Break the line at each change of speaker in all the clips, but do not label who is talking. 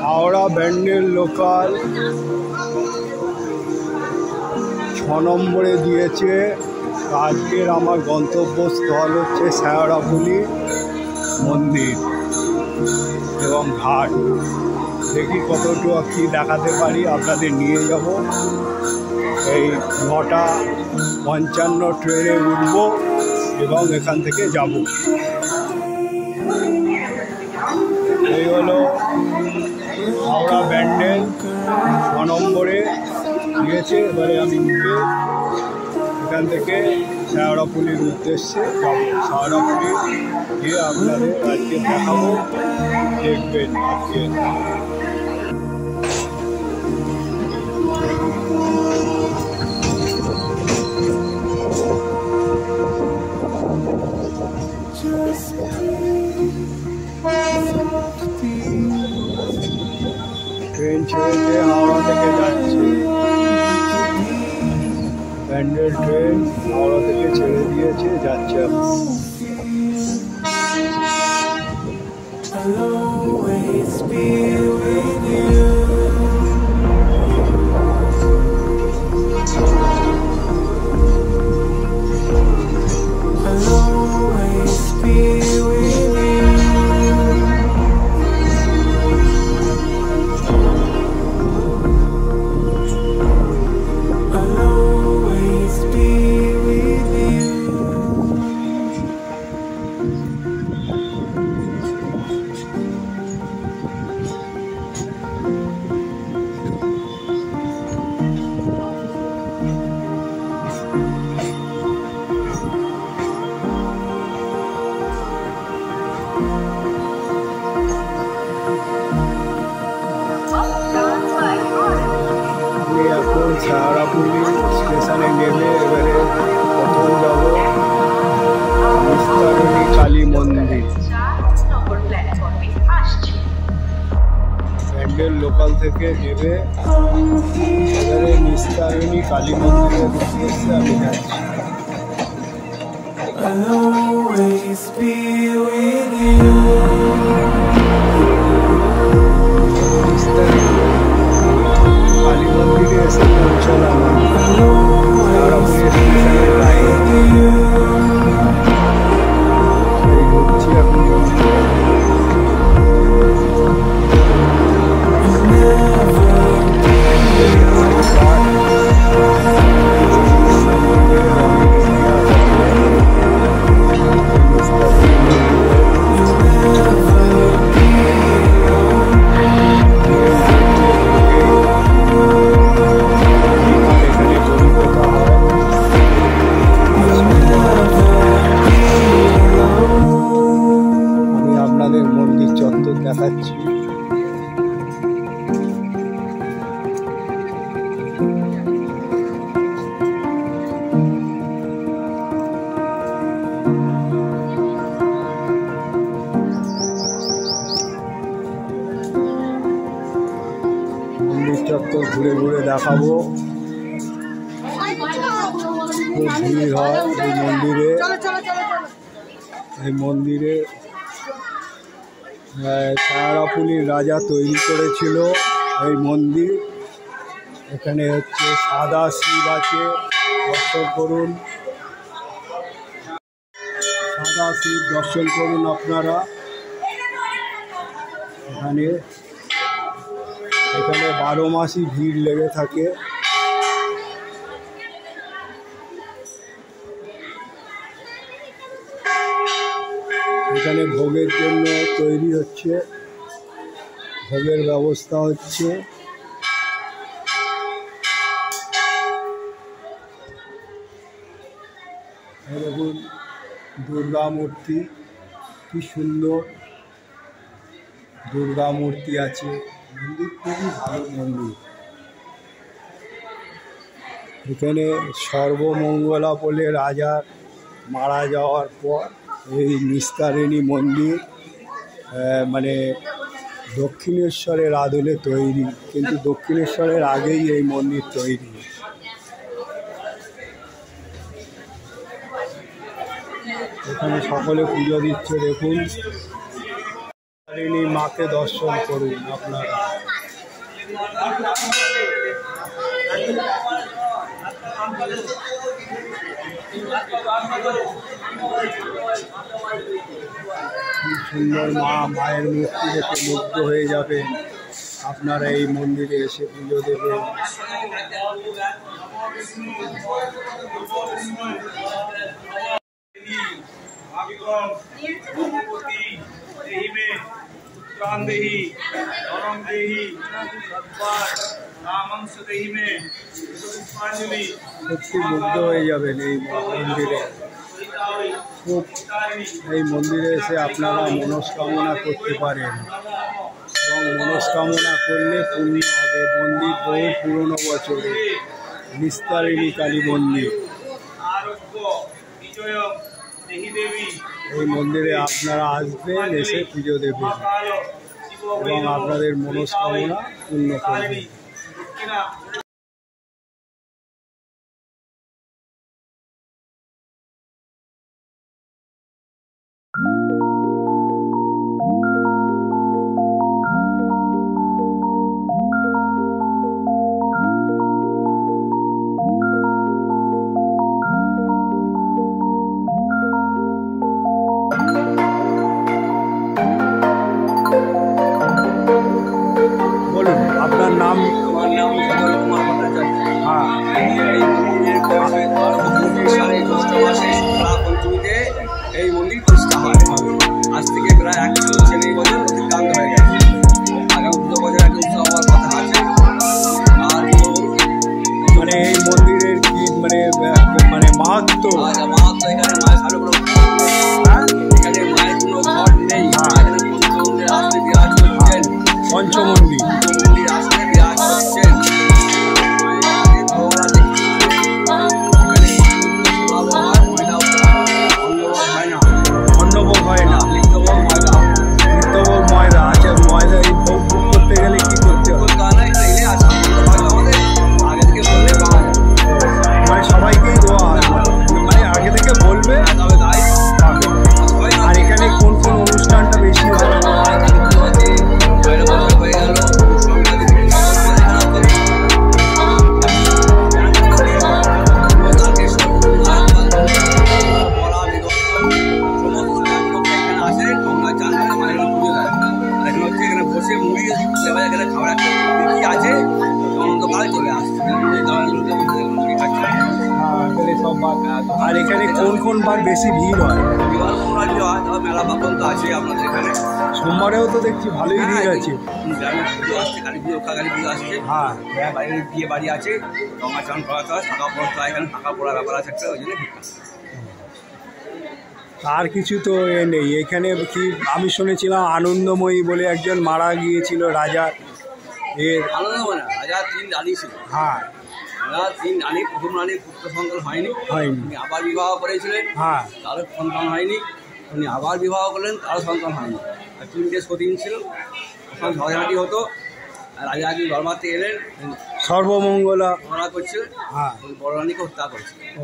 Howrah Bandel local 6 নম্বরে দিয়েছে। আজকের আমার গন্তব্যস্থল হচ্ছে শেওড়াফুলি মন্দির এবং ঘাট। দেখি কতটুকু কি দেখাতে পারি, আপনাদের নিয়ে যাব। এই 9:55 ট্রেনে উঠব এবং এখান থেকে যাব। এই হলো হাওড়া ব্যান্ডেল 6 নম্বরে দিয়েছে। এবারে আমি উঠে এখান থেকে শেওড়াফুলির উদ্দেশ্যে যাব। শেওড়াফুলি গিয়ে আপনাদের আজকে দেখাবো, দেখবেন আজকে। ট্রেন ছেড়েছে, হাওড়া থেকে যাচ্ছে ব্যান্ডেল ট্রেন। হাওড়া থেকে ছেড়ে দিয়েছে, যাচ্ছে এখন। এখন শেওড়াফুলি স্টেশনে নেমে এবারে প্রথম যাব নিস্তারণী কালী মন্দির। ব্যান্ডেল লোকাল থেকে নেমে এবারে নিস্তারণী কালী মন্দিরের উদ্দেশ্যে আমি যাচ্ছি। কালী মন্দিরে এসে পৌঁছলাম শেওড়াফুলি স্টেশনের লাইনে। ঘুরছি এখন মন্দিরে। মন্দির চত্বর দেখাচ্ছি। মন্দির চত্বর ঘুরে ঘুরে দেখাবো। খুব ভিড় হয় এই মন্দিরে। এই মন্দিরে শেওড়াফুলির রাজা তৈরি করেছিল এই মন্দির। এখানে হচ্ছে সাদা শিব আছে, দর্শন করুন। সাদা শিব দর্শন করুন আপনারা। এখানে 12 মাসই ভিড় লেগে থাকে। এখানে ভোগের জন্য তৈরি হচ্ছে, ভোগের ব্যবস্থা হচ্ছে। দেখুন দুর্গা মূর্তি, কি সুন্দর দুর্গা মূর্তি আছে। মন্দির খুবই ভালো মন্দির। এখানে সর্বমঙ্গলা বলে রাজা মারা যাওয়ার পর এই নিস্তারিণী মন্দির মানে দক্ষিণেশ্বরের আদলে তৈরি, কিন্তু দক্ষিণেশ্বরের আগেই এই মন্দির তৈরি। এখানে সকলে পুজো দিচ্ছে। দেখুন ইনি মাকে দর্শন করুন আপনারা। সুন্দর মায়ের মূর্তি দেখে মুগ্ধ হয়ে যাবেন। আপনারা এই মন্দিরে এসে পুজো দেবেন। সত্যি মুগ্ধ হয়ে যাবেন এই মন্দিরে। এই মন্দিরে এসে আপনারা মনস্কামনা করতে পারেন এবং মনস্কামনা করলে পূর্ণ হবে। মন্দির বহু পুরনো বছরে, নিস্তারিণী কালী মন্দির। এই মন্দিরে আপনারা আসবেন, এসে পুজো দেবেন এবং আপনাদের মনস্কামনা পূর্ণ করবেন। বলুন আপনার নাম।
আমার নাম কুমার ভট্টাচার্য।
হ্যাঁ,
পঞ্চমীতে এই মন্দির প্রতিষ্ঠা হয়। আজ থেকে প্রায় 140 বছর অতিক্রান্ত হয়ে গেছে। আগামী 2 বছর একটা উৎসব হওয়ার কথা আছে। আর
মানে এই মন্দিরের কি মানে মাহাত্ম্য?
মাহাত্ম্য এখানে মায়ের সাড়ে বড়, এখানে মায়ের কোনো ঘর নেই। এখানে আসতে বিরাজ করছেন
পঞ্চমন্দির।
মন্দির আসতে বিরাজ করছেন।
অন্নভোগ হয় না, নিত্যভোগ ময়দা। আচ্ছা, ময়দা এই ভোগ করতে গেলে কি করতে হবে? মানে সবাইকেই দেওয়া হয়, মানে আগে থেকে বলবে। আর এখানে কোন কোন অনুষ্ঠানটা বেশি হয়? আর এখানে কোন কোন বার বেশি ভিড় হয়?
মেলা বাপন তো আছে আপনাদের এখানে।
সোমবারেও তো দেখছি ভালোই ভিড় আছে।
পুজো আসছে, কালী পুজো, কালী পুজো আসছে।
হ্যাঁ,
বাড়ির বিয়ে বাড়ি আছে, গঙ্গা চান করা হয়, শাঁখা পড়া, এখানে শাঁখা পড়া ব্যাপার আছে একটা, ওই জন্য ভিড়।
আর কিছু তো নেই এখানে। কি আমি শুনেছিলাম আনন্দময়ী বলে একজন মারা গিয়েছিল রাজা। এর
আনন্দময় না, রাজা 3 রানী ছিল।
হ্যাঁ,
রাজা 3 রানী, প্রথম রানী পুত্র সন্তান হয়নি, উনি আবার বিবাহ করেছিলেন।
হ্যাঁ,
তারও সন্তান হয়নি, উনি আবার বিবাহ করলেন, তারও সন্তান হয়নি। আর 3টে সতীন ছিল, তখন ঝগড়াঝাটি হতো। রাজা একদিন দরবারতে এলেন,
সর্বমঙ্গলা
ঝগড়া করছিলেন,
হ্যাঁ,
বড় রানীকে হত্যা করছিলেন।
ও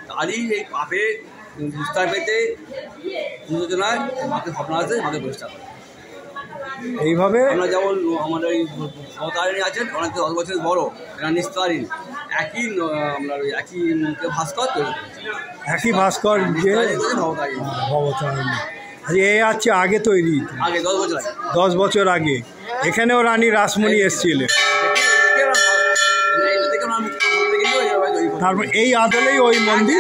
তারই এই পাপে বিস্তার পেতে অনুযোজনায় মাকে স্বপ্ন আসে, মাকে প্রতিষ্ঠা করে।
এইভাবে
আমরা যেমন আমাদের এই ভবতারিণী আছেন, ওনার 10 বছরের বড়, এরা নিস্তারিণী, একই ভাস্কর তৈরি করেছে।
একই ভাস্কর যে
ভবতারিণী
ভবতারিণী। এ আছে আগে তৈরি,
আগে 10 বছর আগে।
10 বছর আগে এখানেও রানী রাসমণি এসেছিলেন। তারপর এই আদলেই ওই মন্দির।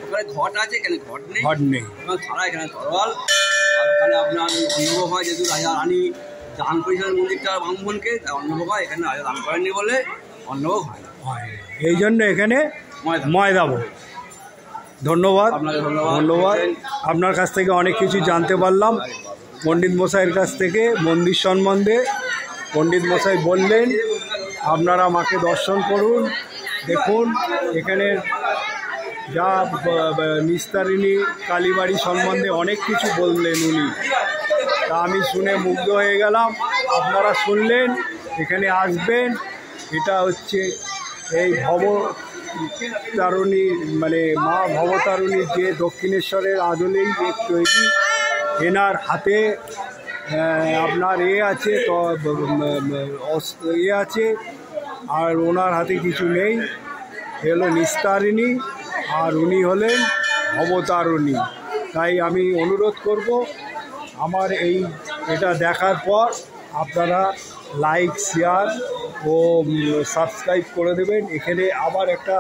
ওখানে ঘট আছে, এখানে ঘট নেই।
ঘট নেই,
ছাড়া এখানে তরোয়াল। আর ওখানে আপনার অন্নভোগ হয়, যেহেতু রাজা রানী দান করেছিলেন মন্দিরটা ব্রাহ্মণকে, তাই অন্নভোগ হয়। এখানে রাজা দান করেননি বলে অন্নভোগ হয় না,
এই জন্য এখানে ময়দা ভোগ। ধন্যবাদ, ধন্যবাদ। আপনার কাছ থেকে অনেক কিছু জানতে পারলাম, পণ্ডিত মশাইয়ের কাছ থেকে মন্দির সম্বন্ধে। পণ্ডিত মশাই বললেন আপনারা মাকে দর্শন করুন, দেখুন এখানে যা নিস্তারিণী কালীবাড়ি সম্বন্ধে অনেক কিছু বললেন উনি, তা আমি শুনে মুগ্ধ হয়ে গেলাম। আপনারা শুনলেন, এখানে আসবেন। এটা হচ্ছে এই ভবতারিণী, মানে মা ভবতারিণীর যে দক্ষিণেশ্বরের আদলেই তৈরি। এনার হাতে আপনার আছে তো আছে, আর ওনার হাতে কিছু নেই। হলো নিস্তারিণী, আর উনি হলেন অবতারিণী। তাই আমি অনুরোধ করব, আমার এটা দেখার পর আপনারা লাইক, শেয়ার ও সাবস্ক্রাইব করে দেবেন। এখানে আবার একটা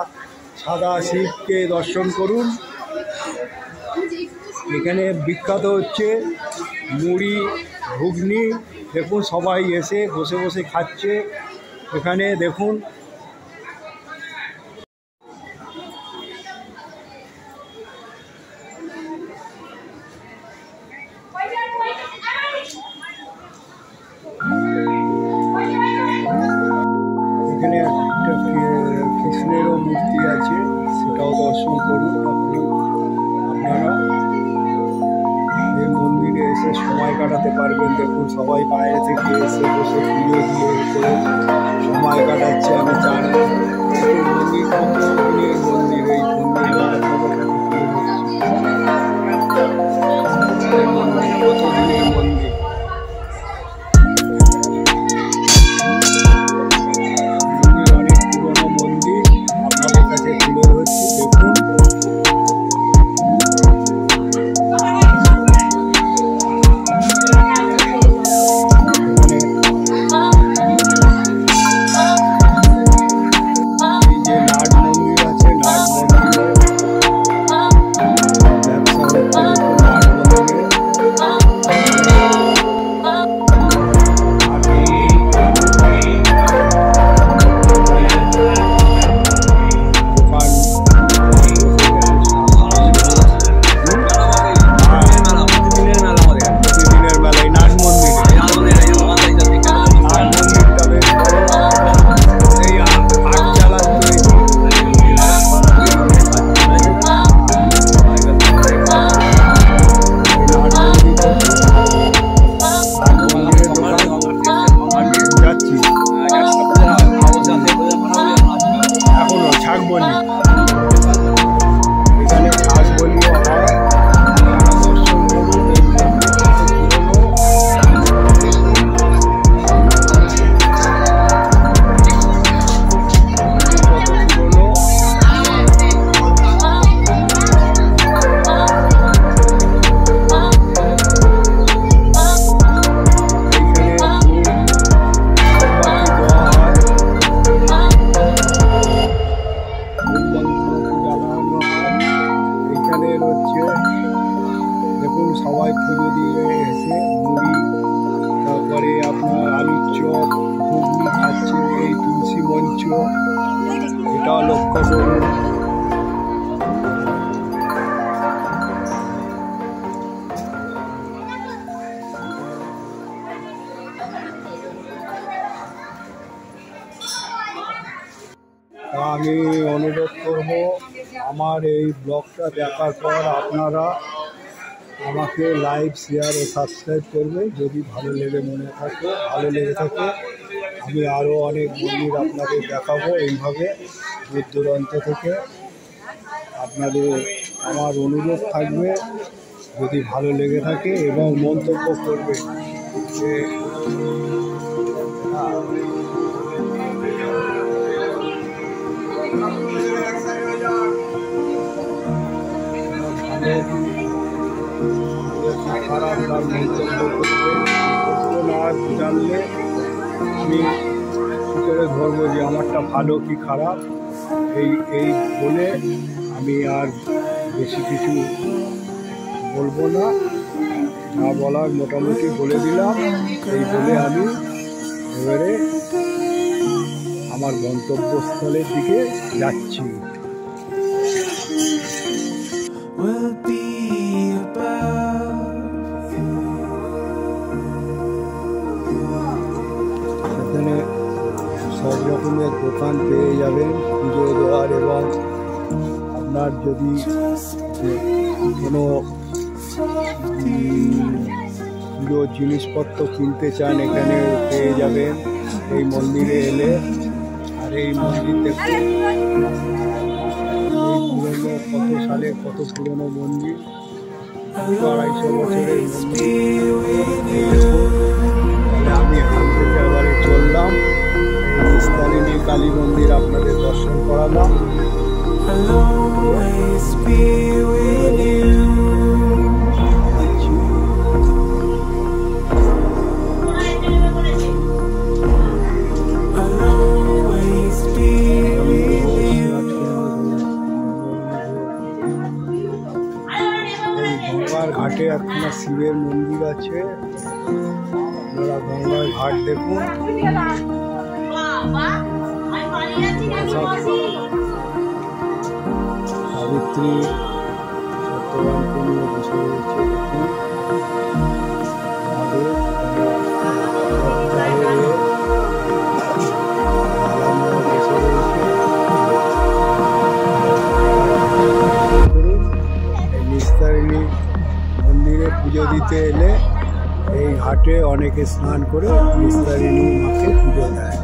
সাদা শিবকে দর্শন করুন। এখানে বিখ্যাত হচ্ছে মুড়ি, ঘুগনি। দেখুন সবাই এসে বসে বসে খাচ্ছে। এখানে দেখুন এখানে একটা কৃষ্ণেরও মূর্তি আছে, সেটাও দর্শন করুন। আপনারা এই মন্দিরে এসে সময় কাটাতে পারবেন। দেখুন সবাই বাইরে থেকে এসে বসে পুজো দিয়ে করে সময় কাটাচ্ছে। আমি জানি মন্দির কত দিনের মন্দির, এই মন্দির কত দিনের মন্দির। অনেক পুরনো মন্দির আপনাদের কাছে তুলে ধরছি। দেখুন সবাই পুজো দিয়ে এসে মুড়ি, তারপরে আপনার আলুর চপ, ঘুগনি খাচ্ছে। এই তুলসী মঞ্চ, এটাও লক্ষ্য করুন। আমি অনুরোধ করব, আমার এই ব্লগটা দেখার পর আপনারা আমাকে লাইক, শেয়ার ও সাবস্ক্রাইব করবে। যদি ভালো লেগে থাকে আমি আরও অনেক মন্দির আপনাদের দেখাবো। এইভাবে দূর দূরান্ত থেকে আপনাদের আমার অনুরোধ থাকবে, যদি ভালো লেগে থাকে এবং মন্তব্য করবে যে খারাপ তার মন্তব্য করবে। না জানলে আমি কী করে ধরবো যে আমারটা ভালো কি খারাপ। এই বলে আমি আর বেশি কিছু বলবো না, যা বলার মোটামুটি বলে দিলাম। এই বলে আমি এবারে আমার গন্তব্যস্থলের দিকে যাচ্ছি। সেখানে সব রকমের দোকান পেয়ে যাবেন পুজো দেওয়ার, এবং আপনার যদি কোনো পুজো জিনিসপত্র কিনতে চান এখানে পেয়ে যাবেন এই মন্দিরে এলে। আর এই মন্দির দেখুন, এই পুরনো কত সালে কত পুরনো মন্দির। 200-250 বছরের তাহলে আমি এখান থেকে আবার চললাম নিস্তারিণী কালী মন্দির আপনাদের দর্শন করালাম। গঙ্গার ঘাটে একখানা শিবের মন্দির আছে, আপনারা গঙ্গার ঘাট দেখুন। সাবিত্রী সত্যবান পূর্ণ বসে রয়েছে দেখুন। নিস্তারিণী মন্দিরে পুজো দিতে এলে এই ঘাটে অনেকে স্নান করে নিস্তারিণী মাকে পুজো দেয়।